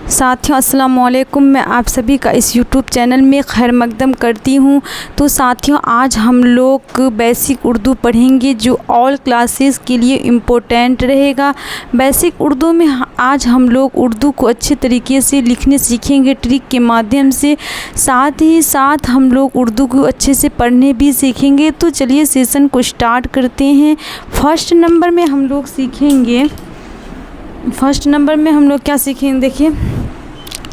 साथियों अस्सलाम वालेकुम, मैं आप सभी का इस यूट्यूब चैनल में खैर मकदम करती हूँ। तो साथियों, आज हम लोग बेसिक उर्दू पढ़ेंगे जो ऑल क्लासेस के लिए इम्पोर्टेंट रहेगा। बेसिक उर्दू में आज हम लोग उर्दू को अच्छे तरीके से लिखने सीखेंगे ट्रिक के माध्यम से, साथ ही साथ हम लोग उर्दू को अच्छे से पढ़ने भी सीखेंगे। तो चलिए सेशन को स्टार्ट करते हैं। फर्स्ट नंबर में हम लोग क्या सीखेंगे, देखिए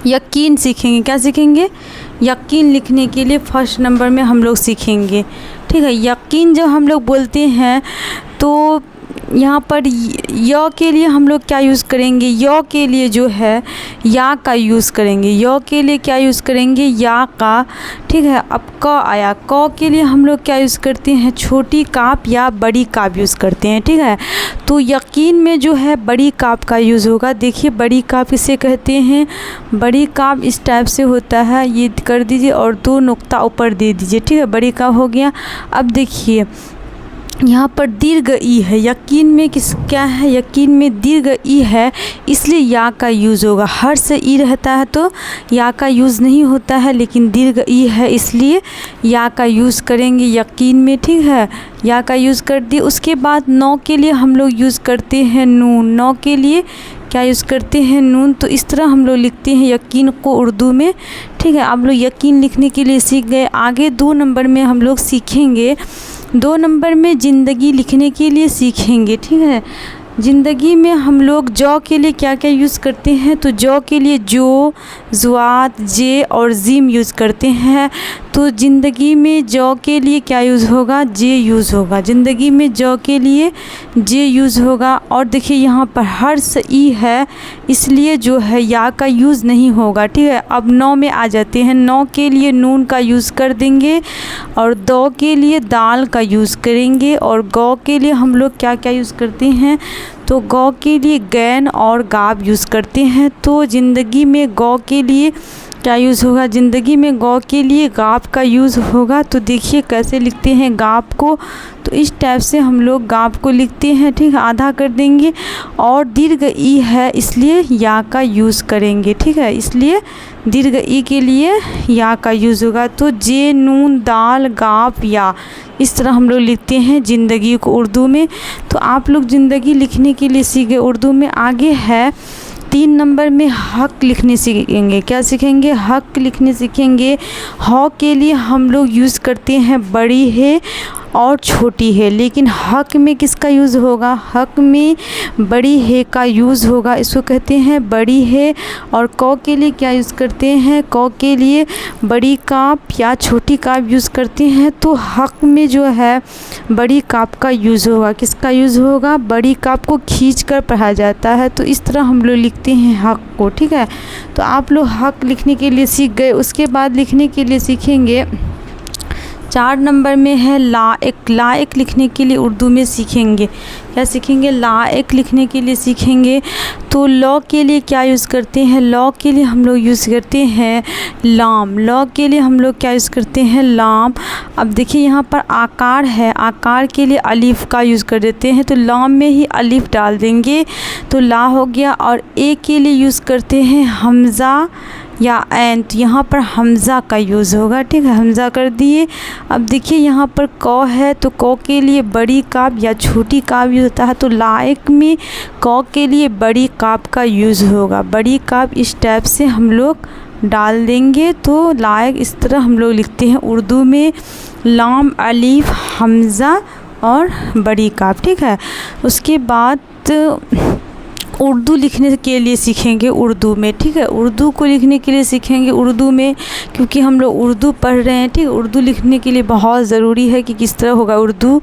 यकीन सीखेंगे। क्या सीखेंगे? यकीन लिखने के लिए फर्स्ट नंबर में हम लोग सीखेंगे। ठीक है, यकीन जब हम लोग बोलते हैं तो यहाँ पर य के लिए हम लोग क्या यूज़ करेंगे? य के लिए जो है या का यूज़ करेंगे। य के लिए क्या यूज़ करेंगे? या का। ठीक है, अब क आया। क के लिए हम लोग क्या यूज़ करते हैं? छोटी काप या बड़ी काप यूज़ करते हैं। ठीक है, तो यकीन में जो है बड़ी काप का यूज़ होगा। देखिए बड़ी काप इसे कहते हैं। बड़ी काप इस टाइप से होता है, ये कर दीजिए और 2 नुक्ता ऊपर दे दीजिए। ठीक है, बड़ी काप हो गया। अब देखिए यहाँ पर दीर्घ ई है। यकीन में क्या है? यकीन में दीर्घ ई है, इसलिए या का यूज़ होगा। हर से ई रहता है तो या का यूज़ नहीं होता है, लेकिन दीर्घ ई है इसलिए या का यूज़ करेंगे यकीन में। ठीक है, या का यूज़ कर दिए। उसके बाद नौ के लिए हम लोग यूज़ करते हैं नून। नौ के लिए क्या यूज़ करते हैं? नून। तो इस तरह हम लोग लिखते हैं यकीन को उर्दू में। ठीक है, आप लोग यकीन लिखने के लिए सीख गए। आगे 2 नंबर में हम लोग सीखेंगे। 2 नंबर में ज़िंदगी लिखने के लिए सीखेंगे। ठीक है, ज़िंदगी में हम लोग जौ के लिए क्या क्या यूज़ करते हैं? तो जौ के लिए जो, ज़ुआत, जे और ज़ीम यूज़ करते हैं। तो ज़िंदगी में जौ के लिए क्या यूज़ होगा? जे यूज़ होगा। ज़िंदगी में जौ के लिए जे यूज़ होगा। और देखिए यहाँ पर हर्ष ई है, इसलिए जो है या का यूज़ नहीं होगा। ठीक है, अब 9 में आ जाते हैं। 9 के लिए नून का यूज़ कर देंगे और दो के लिए दाल का यूज़ करेंगे। और गौ के लिए हम लोग क्या क्या यूज़ करते हैं? तो गौ के लिए गैन और गाब यूज़ करते हैं। तो ज़िंदगी में गौ के लिए क्या यूज़ होगा? ज़िंदगी में गौ के लिए गाब का यूज़ होगा। तो देखिए कैसे लिखते हैं गाब को। तो इस टाइप से हम लोग गाब को लिखते हैं। ठीक है, आधा कर देंगे। और दीर्घ ई है इसलिए या का यूज़ करेंगे। ठीक है, इसलिए दीर्घ ई के लिए या का यूज़ होगा। तो जे, नून, दाल, गाब, या, इस तरह हम लोग लिखते हैं ज़िंदगी को उर्दू में। तो आप लोग ज़िंदगी लिखने के लिए सीखे उर्दू में। आगे है 3 नंबर में हक लिखने सीखेंगे। क्या सीखेंगे? हक लिखने सीखेंगे। ह के लिए हम लोग यूज़ करते हैं बड़ी है और छोटी है, लेकिन हक में किसका यूज़ होगा? हक में बड़ी है का यूज़ होगा, इसको कहते हैं बड़ी है। और क के लिए क्या यूज़ करते हैं? क के लिए बड़ी काप या छोटी काप यूज़ करते हैं। तो हक में जो है बड़ी काप का यूज़ होगा। किसका यूज़ होगा? बड़ी काप को खींच कर पढ़ा जाता है। तो इस तरह हम लोग लिखते हैं हक को। ठीक है, तो आप लोग हक लिखने के लिए सीख गए। उसके बाद लिखने के लिए सीखेंगे 4 नंबर में है लायक। लायक लिखने के लिए उर्दू में सीखेंगे। क्या सीखेंगे? लायक लिखने के लिए सीखेंगे। तो लॉ के लिए क्या यूज़ करते हैं? लॉ के लिए हम लोग यूज़ करते हैं लाम। लॉ के लिए हम लोग क्या यूज़ करते हैं? लाम। अब देखिए यहाँ पर आकार है, आकार के लिए अलिफ का यूज़ कर देते हैं। तो लाम में ही अलिफ डाल देंगे तो ला हो गया। और ए के लिए यूज़ करते हैं हमज़ा या ऐन। तो यहाँ पर हमज़ा का यूज़ होगा। ठीक है, हमज़ा कर दिए। अब देखिए यहाँ पर क है, तो क के लिए बड़ी काप या छोटी काप यूज़ होता है। तो लायक में क के लिए बड़ी काप का यूज़ होगा। बड़ी काप इस टाइप से हम लोग डाल देंगे। तो लायक इस तरह हम लोग लिखते हैं उर्दू में, लाम, अलिफ, हमज़ा और बड़ी काप। ठीक है, उसके बाद उर्दू लिखने के लिए सीखेंगे उर्दू में। ठीक है, उर्दू को लिखने के लिए सीखेंगे उर्दू में, क्योंकि हम लोग उर्दू पढ़ रहे हैं। ठीक है, उर्दू लिखने के लिए बहुत ज़रूरी है कि किस तरह होगा उर्दू।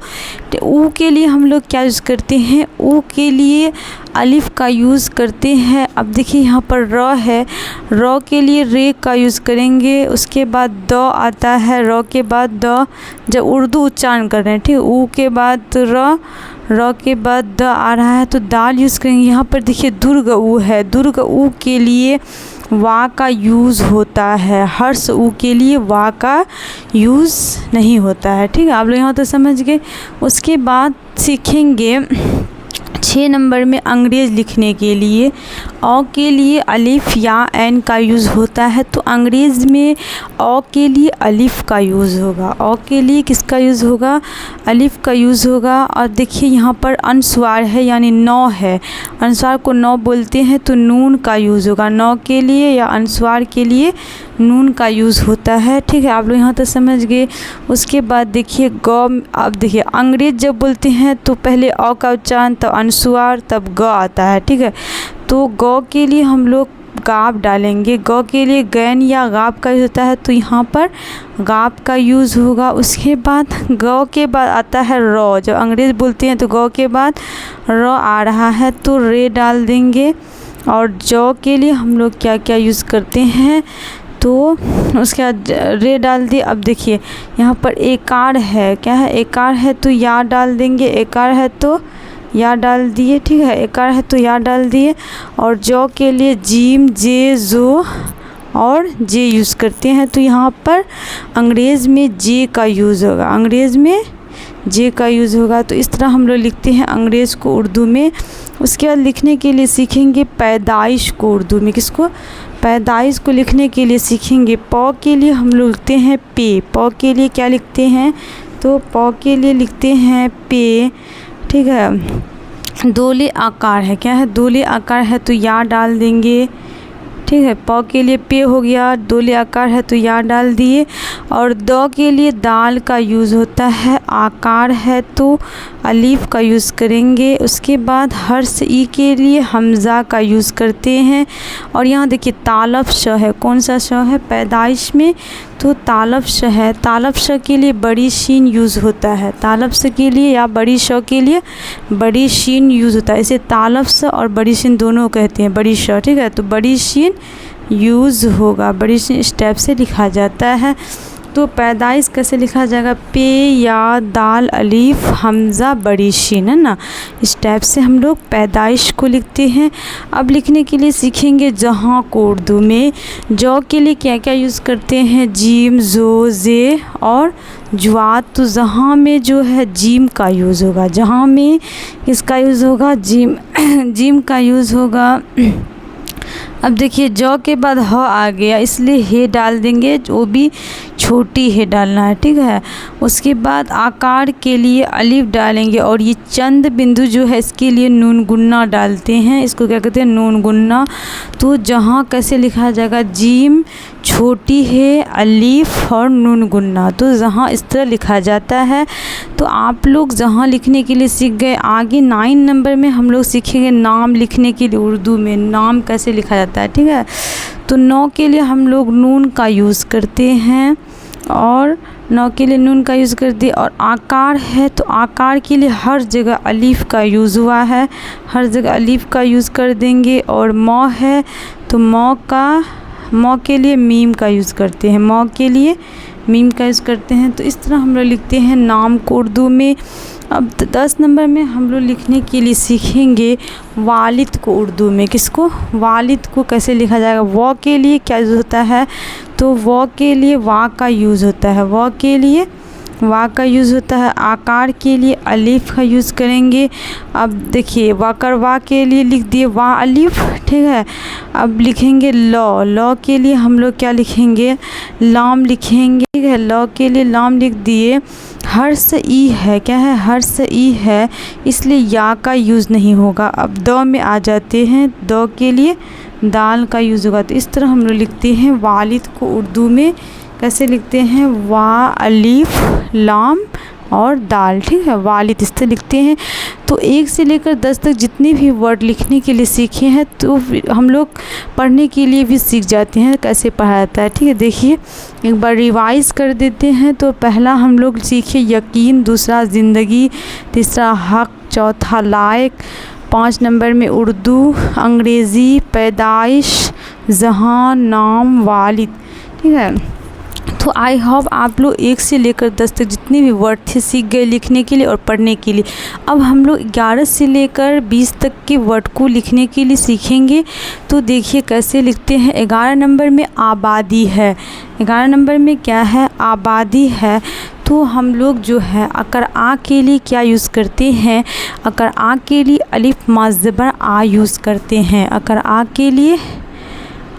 तो ऊ के लिए हम लोग क्या यूज़ करते हैं? ऊ के लिए अलिफ का यूज़ करते हैं। अब देखिए यहाँ पर र है, र के लिए रे का यूज़ करेंगे। उसके बाद द आता है, र के बाद द, जब उर्दू उच्चारण कर रहे हैं। ठीक है, ऊ के बाद र के बाद द आ रहा है तो दाल यूज़ करेंगे। यहाँ पर देखिए दुर्ग ऊ है, दुर्ग ऊ के लिए वा का यूज़ होता है। हर्ष ऊ के लिए वा का यूज़ नहीं होता है। ठीक है, आप लोग यहाँ तो समझ गए। उसके बाद सीखेंगे 6 नंबर में अंग्रेज़ लिखने के लिए। औ के लिए अलिफ या एन का यूज़ होता है, तो अंग्रेज़ में औ के लिए अलिफ का यूज़ होगा। औ के लिए किसका यूज़ होगा? अलिफ का यूज़ होगा। और देखिए यहाँ पर अनुस्वार है यानी नौ है, अनुस्वार को नौ बोलते हैं, तो नून का यूज़ होगा। नौ के लिए या अनुस्वार के लिए नून का यूज़ होता है। ठीक है, आप लोग यहाँ तक समझ गए। उसके बाद देखिए ग, अब देखिए अंग्रेज़ जब बोलते हैं तो पहले औ का उच्चारण, तब अनुस्वार, तब ग आता है। ठीक है, तो ग के लिए हम लोग गाप डालेंगे। ग के लिए गैन या गाप का यूज़ होता है, तो यहाँ पर गाप का यूज़ होगा। उसके बाद ग के बाद आता है र। जब अंग्रेज़ बोलते हैं तो ग के बाद र आ रहा है, तो रे डाल देंगे। और जौ के लिए हम लोग क्या क्या यूज़ करते हैं, तो उसके बाद रे डाल दिए। अब देखिए यहाँ पर एकार है, क्या है? एकार है तो या डाल देंगे। एकार है तो या डाल दिए। ठीक है, एकार है तो या डाल दिए। और जौ के लिए जीम, जे, जो और जे यूज़ करते हैं, तो यहाँ पर अंग्रेज़ में जे का यूज़ होगा। अंग्रेज़ में जे का यूज़ होगा। तो इस तरह हम लोग लिखते हैं अंग्रेज़ को उर्दू में। उसके बाद लिखने के लिए सीखेंगे पैदाइश को उर्दू में। किसको? पैदाइश को लिखने के लिए सीखेंगे। प के लिए हम लोग लिखते हैं पे। प के लिए क्या लिखते हैं? तो प के लिए लिखते हैं पे। ठीक है, दोले आकार है, क्या है? दोले आकार है तो या डाल देंगे। ठीक है, प के लिए पे हो गया, दोले आकार है तो या डाल दिए। और द के लिए दाल का यूज़ होता है, आकार है तो अलीफ का यूज़ करेंगे। उसके बाद हर्ष ई के लिए हमज़ा का यूज़ करते हैं। और यहाँ देखिए तालफ श है, कौन सा श है? पैदाइश में तो तालफ श है। तालफ श के लिए बड़ी शीन यूज़ होता है। तालफ श के लिए या बड़ी श के लिए बड़ी शीन यूज़ होता है। इसे तालफ श और बड़ी शीन दोनों कहते हैं, बड़ी श। ठीक है, तो बड़ी शीन यूज़ होगा, बड़ी शीन स्टेप से लिखा जाता है। तो पैदाइश कैसे लिखा जाएगा? पे या दाल अलीफ हमज़ा बड़ी शीन, है ना? इस टाइप से हम लोग पैदाइश को लिखते हैं। अब लिखने के लिए सीखेंगे जहाँ को उर्दू में। जौ के लिए क्या क्या यूज़ करते हैं? जीम, जो, जे और जुआत। तो जहाँ में जो है जीम का यूज़ होगा। जहाँ में किसका यूज़ होगा? जीम जीम का यूज़ होगा। अब देखिए जौ के बाद ह आ गया, इसलिए हे डाल देंगे, जो भी छोटी हे डालना है। ठीक है, उसके बाद आकार के लिए अलिफ डालेंगे। और ये चंद बिंदु जो है इसके लिए नून गुन्ना डालते हैं। इसको क्या कहते हैं? नून गुन्ना। तो जहाँ कैसे लिखा जाएगा? जीम छोटी है, अलीफ और नून गुन्ना। तो जहाँ इस तरह लिखा जाता है। तो आप लोग जहाँ लिखने के लिए सीख गए। आगे 9 नंबर में हम लोग सीखेंगे नाम लिखने के लिए उर्दू में, नाम कैसे लिखा जाता है। ठीक है, तो 9 के लिए हम लोग नून का यूज़ करते हैं। और 9 के लिए नून का यूज़ कर दिए। और आकार है तो आकार के लिए हर जगह अलीफ का यूज़ हुआ है, हर जगह अलीफ का यूज़ कर देंगे। और मौ है तो मौ के लिए मीम का यूज़ करते हैं, मौ के लिए मीम का यूज़ करते हैं। तो इस तरह हम लोग लिखते हैं नाम को उर्दू में। अब 10 नंबर में हम लोग लिखने के लिए सीखेंगे वालिद को उर्दू में। किसको? वालिद को कैसे लिखा जाएगा? व के लिए क्या यूज़ होता है? तो व के लिए वा का यूज़ होता है, व के लिए वा का यूज़ होता है। आकार के लिए अलीफ का यूज़ करेंगे। अब देखिए वाकर वा के लिए लिख दिए वा अलीफ। ठीक है, अब लिखेंगे लौ के लिए हम लोग क्या लिखेंगे? लाम लिखेंगे। ठीक है, लौ के लिए लाम लिख दिए। हर्ष ई है, क्या है? हर्ष ई है, इसलिए या का यूज़ नहीं होगा। अब द में आ जाते हैं, द के लिए दाल का यूज़ होगा। तो इस तरह हम लोग लिखते हैं वालिद को उर्दू में। कैसे लिखते हैं? वा अलीफ लाम और दाल। ठीक है, वालिद इस तरह लिखते हैं। तो 1 से लेकर 10 तक जितने भी वर्ड लिखने के लिए सीखे हैं तो हम लोग पढ़ने के लिए भी सीख जाते हैं कैसे पढ़ा जाता है। ठीक है, देखिए एक बार रिवाइज़ कर देते हैं। तो पहला हम लोग सीखे यकीन, दूसरा ज़िंदगी, तीसरा हक़, चौथा लायक, 5 नंबर में उर्दू, अंग्रेज़ी, पैदाइश, जहाँ, नाम, वालिद। ठीक है, तो आई होप आप लोग 1 से लेकर 10 तक जितने भी वर्ड थे सीख गए लिखने के लिए और पढ़ने के लिए। अब हम लोग 11 से लेकर 20 तक के वर्ड को लिखने के लिए सीखेंगे। तो देखिए कैसे लिखते हैं। 11 नंबर में आबादी है। 11 नंबर में क्या है? आबादी है। तो हम लोग जो है अकर आ के लिए क्या यूज़ करते हैं, अकर आ के लिए अलिफ मद ज़बर आ यूज़ करते हैं। अकर आ के लिए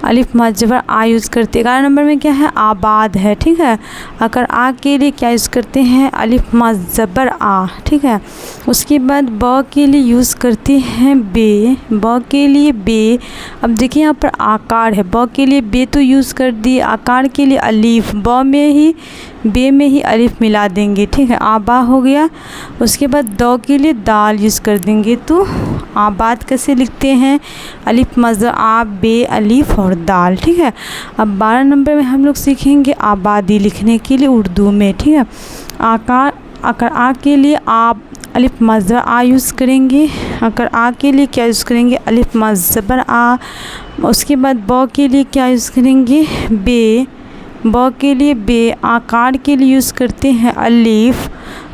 अलिफ मद ज़बर आ यूज़ करते हैं। 11 नंबर में क्या है, आबाद है, ठीक है। अगर आ के लिए क्या यूज़ करते हैं, अलिफ मद ज़बर आ, ठीक है। उसके बाद ब के लिए यूज़ करते हैं बे, ब के लिए बे। अब देखिए यहाँ पर आकार है, ब के लिए बे तो यूज़ कर दिए, आकार के लिए अलिफ, बे में ही अलिफ मिला देंगे, ठीक है, आबा हो गया। उसके बाद द के लिए दाल यूज़ कर देंगे, तो आबाद कैसे लिखते हैं, अलिफ मज़ आ बे अलिफ और दाल, ठीक है। अब 12 नंबर में हम लोग सीखेंगे आबादी लिखने के लिए उर्दू में, ठीक है। आकार, अगर आ के लिए आप अलिफ मज़ आ यूज़ करेंगे, अगर आ के लिए क्या यूज़ करेंगे, अलिफ मज़ ज़बर आ। उसके बाद ब के लिए क्या यूज़ करेंगे, बे, ब के लिए बे। आकार के लिए यूज़ करते हैं अलिफ,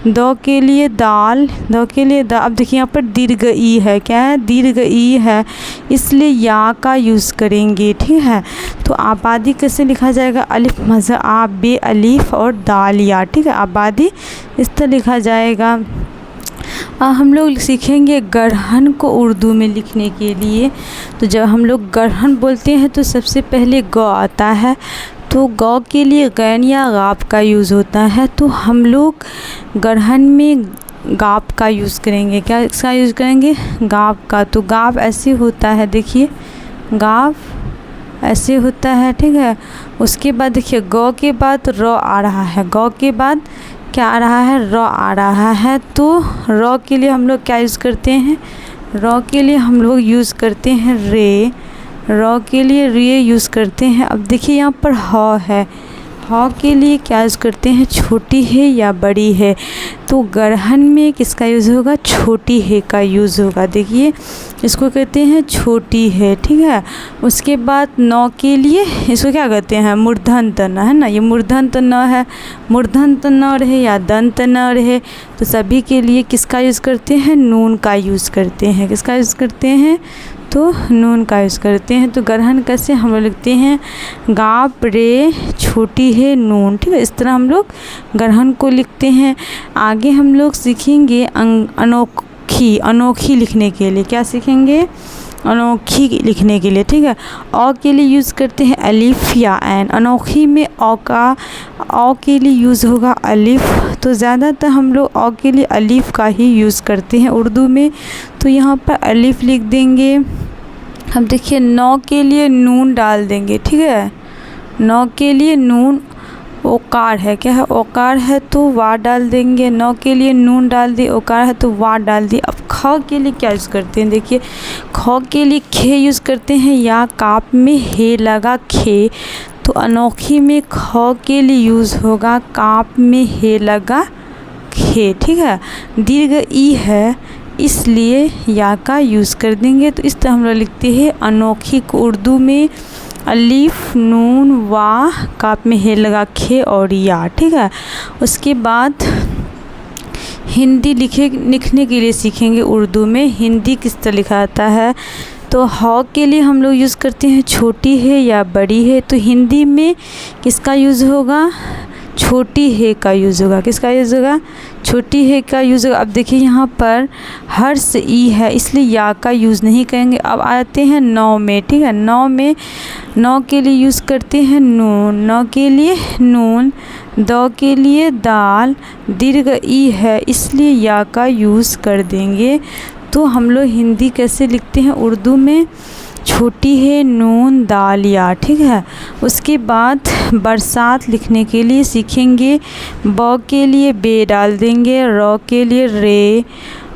द के लिए दाल, द के लिए दा। अब देखिए यहाँ पर दीर्घ ई है, क्या है, दीर्घ ई है, इसलिए या का यूज़ करेंगे, ठीक है। तो आबादी कैसे लिखा जाएगा, अलिफ मज़ आ बे अलिफ और दाल या, ठीक है। आबादी इस तरह लिखा जाएगा। हम लोग सीखेंगे गढ़हन को उर्दू में लिखने के लिए। तो जब हम लोग गढ़हन बोलते हैं तो सबसे पहले ग आता है, तो ग के लिए गैन या गाप का यूज़ होता है, तो हम लोग गढ़हन में गाप का यूज़ करेंगे। क्या इसका यूज़ करेंगे, गाप का। तो गाप ऐसे होता है, देखिए गाप ऐसे होता है, ठीक है। उसके बाद देखिए ग के बाद र आ रहा है, ग के बाद क्या आ रहा है, र आ रहा है। तो र के लिए हम लोग क्या यूज़ करते हैं, र के लिए हम लोग यूज़ करते हैं रे, र के लिए रे यूज़ करते हैं। अब देखिए यहाँ पर ह है, ह के लिए क्या यूज़ करते हैं, छोटी है या बड़ी है। तो गढ़हन में किसका यूज़ होगा, छोटी है का यूज़ होगा। देखिए इसको कहते हैं छोटी है, ठीक है। उसके बाद नौ के लिए इसको क्या कहते हैं, मूर्धन्त न, है ना, ये मूर्धन्त न है, मूर्धन्त न रहे या दंत न रहे, तो सभी के लिए किसका यूज़ करते हैं, नून का यूज़ करते हैं। किसका यूज़ करते हैं, तो नून का यूज़ करते हैं। तो गढ़हन कैसे हम लोग लिखते हैं, गाप रे छोटी है नून, ठीक है। इस तरह हम लोग गढ़हन को लिखते हैं। आगे हम लोग सीखेंगे अनोखी, अनोखी लिखने के लिए। क्या सीखेंगे, अनोखी लिखने के लिए, ठीक है। औ के लिए यूज़ करते हैं अलिफ या ऐन। अनोखी में औ के लिए यूज़ होगा अलिफ, तो ज़्यादातर हम लोग औ के लिए अलिफ का ही यूज़ करते हैं उर्दू में, तो यहाँ पर अलिफ लिख देंगे। हम देखिए नौ के लिए नून डाल देंगे, ठीक है। नौ के लिए नून, ओकार है, क्या है, ओकार है, तो वा डाल देंगे। नौ के लिए नून डाल दिए, ओकार है तो वा डाल दिए। अब ख के लिए क्या यूज़ करते हैं, देखिए ख के लिए खे यूज़ करते हैं, या काप में हे लगा खे, तो अनोखी में ख के लिए यूज़ होगा काप में हे लगा खे, ठीक है। दीर्घ ई है इसलिए या का यूज़ कर देंगे। तो इस तरह हम लोग लिखते हैं अनोखी को उर्दू में अलिफ नून वा काप में हे लगा खे और या, ठीक है। उसके बाद हिंदी लिखने के लिए सीखेंगे उर्दू में। हिंदी किस तरह लिखा जाता है, तो ह के लिए हम लोग यूज़ करते हैं छोटी है या बड़ी है, तो हिंदी में किसका यूज़ होगा, छोटी है का यूज़ होगा। किसका यूज़ होगा, छोटी है का यूज़ होगा। अब देखिए यहाँ पर हर्ष ई है इसलिए या का यूज़ नहीं करेंगे। अब आते हैं नौ में, ठीक है। नौ में नौ के लिए यूज़ करते हैं नून, नौ के लिए नून, द के लिए दाल, दीर्घ ई है इसलिए या का यूज़ कर देंगे। तो हम लोग हिंदी कैसे लिखते हैं उर्दू में, छोटी है नून दाल या, ठीक है। उसके बाद बरसात लिखने के लिए सीखेंगे। ब के लिए बे डाल देंगे, र के लिए रे।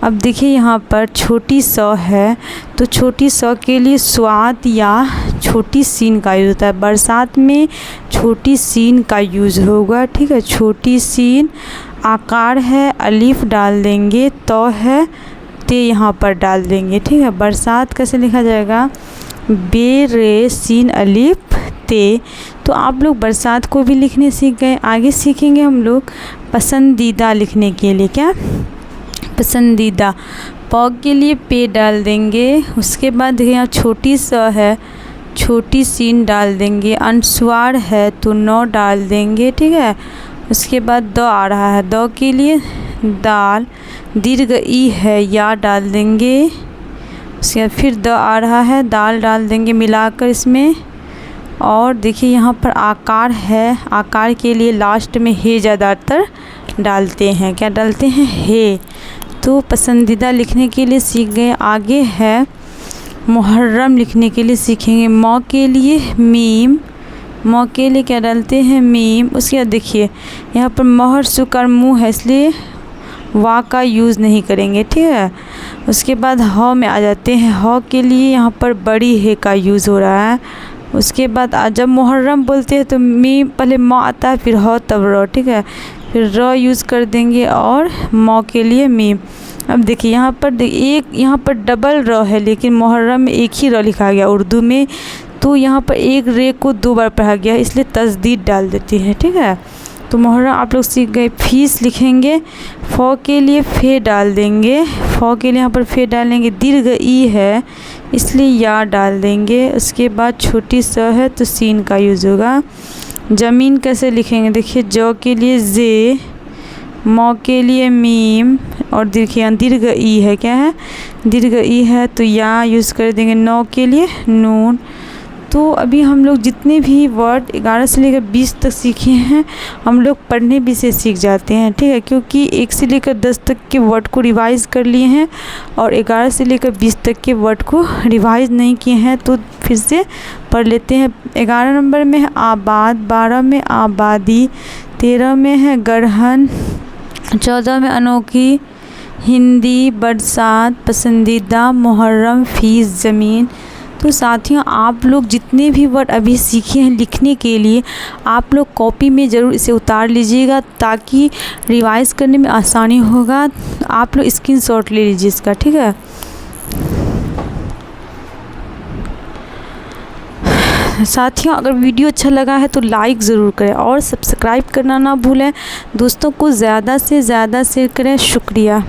अब देखिए यहाँ पर छोटी स है, तो छोटी स के लिए स्वाद या छोटी सीन का यूज़ होता है। बरसात में छोटी सीन का यूज़ होगा, ठीक है, छोटी सीन। आकार है अलिफ डाल देंगे, तो है ते यहाँ पर डाल देंगे, ठीक है। बरसात कैसे लिखा जाएगा, बे रे सीन अलिफ ते। तो आप लोग बरसात को भी लिखने सीख गए। आगे सीखेंगे हम लोग पसंदीदा लिखने के लिए। क्या, पसंदीदा। प के लिए पे डाल देंगे। उसके बाद देखिए यहाँ छोटी स है, छोटी सीन डाल देंगे। अनुस्वार है तो नौ डाल देंगे, ठीक है। उसके बाद द आ रहा है, द के लिए दाल, दीर्घ ई है या डाल देंगे। उसके बाद फिर द आ रहा है, दाल डाल देंगे मिलाकर इसमें। और देखिए यहाँ पर आकार है, आकार के लिए लास्ट में हे ज़्यादातर डालते हैं। क्या डालते हैं? हे। तो पसंदीदा लिखने के लिए सीख गए। आगे है मुहर्रम लिखने के लिए सीखेंगे। मौ के लिए मीम, मौ के लिए क्या डालते हैं? मीम। उसके बाद देखिए यहाँ पर मोहर सुकर मुँह है, इसलिए वा का यूज़ नहीं करेंगे, ठीक है। उसके बाद ह में आ जाते हैं। ह के लिए यहाँ पर बड़ी हे का यूज़ हो रहा है। उसके बाद जब मुहर्रम बोलते हैं तो मीम पहले म आता है, फिर ह तब र, ठीक है। फिर र यूज़ कर देंगे और मौ के लिए मीम। अब देखिए यहाँ पर एक यहाँ पर डबल र है, लेकिन मुहर्रम में एक ही र लिखा गया उर्दू में, तो यहाँ पर एक रे को 2 बार पढ़ा गया, इसलिए तस्दीद डाल देती है, ठीक है। तो मुहर्रम आप लोग सीख गए। फीस लिखेंगे। फ़ के लिए फे डाल देंगे, फ़ के लिए यहाँ पर फे डालेंगे। दीर्घ ई है इसलिए या डाल देंगे। उसके बाद छोटी स है तो सीन का यूज़ होगा। ज़मीन कैसे लिखेंगे? देखिए ज के लिए जे, मौ के लिए मीम, और देखिए दीर्घ ई है, क्या है? दीर्घ ई है तो या यूज़ कर देंगे। नौ के लिए नून। तो अभी हम लोग जितने भी वर्ड 11 से लेकर 20 तक सीखे हैं, हम लोग पढ़ने भी से सीख जाते हैं, ठीक है। क्योंकि 1 से लेकर 10 तक के वर्ड को रिवाइज़ कर लिए हैं और 11 से लेकर 20 तक के वर्ड को रिवाइज़ नहीं किए हैं, तो फिर से पढ़ लेते हैं। 11 नंबर में है आबाद, 12 में आबादी, 13 में है गढ़हन, 14 में अनोखी, हिंदी, बरसात, पसंदीदा, मुहर्रम, फीस, ज़मीन। तो साथियों आप लोग जितने भी वर्ड अभी सीखे हैं लिखने के लिए, आप लोग कॉपी में ज़रूर इसे उतार लीजिएगा, ताकि रिवाइज़ करने में आसानी होगा। आप लोग स्क्रीनशॉट ले लीजिए इसका, ठीक है। साथियों अगर वीडियो अच्छा लगा है तो लाइक ज़रूर करें और सब्सक्राइब करना ना भूलें। दोस्तों को ज़्यादा से ज़्यादा शेयर करें। शुक्रिया।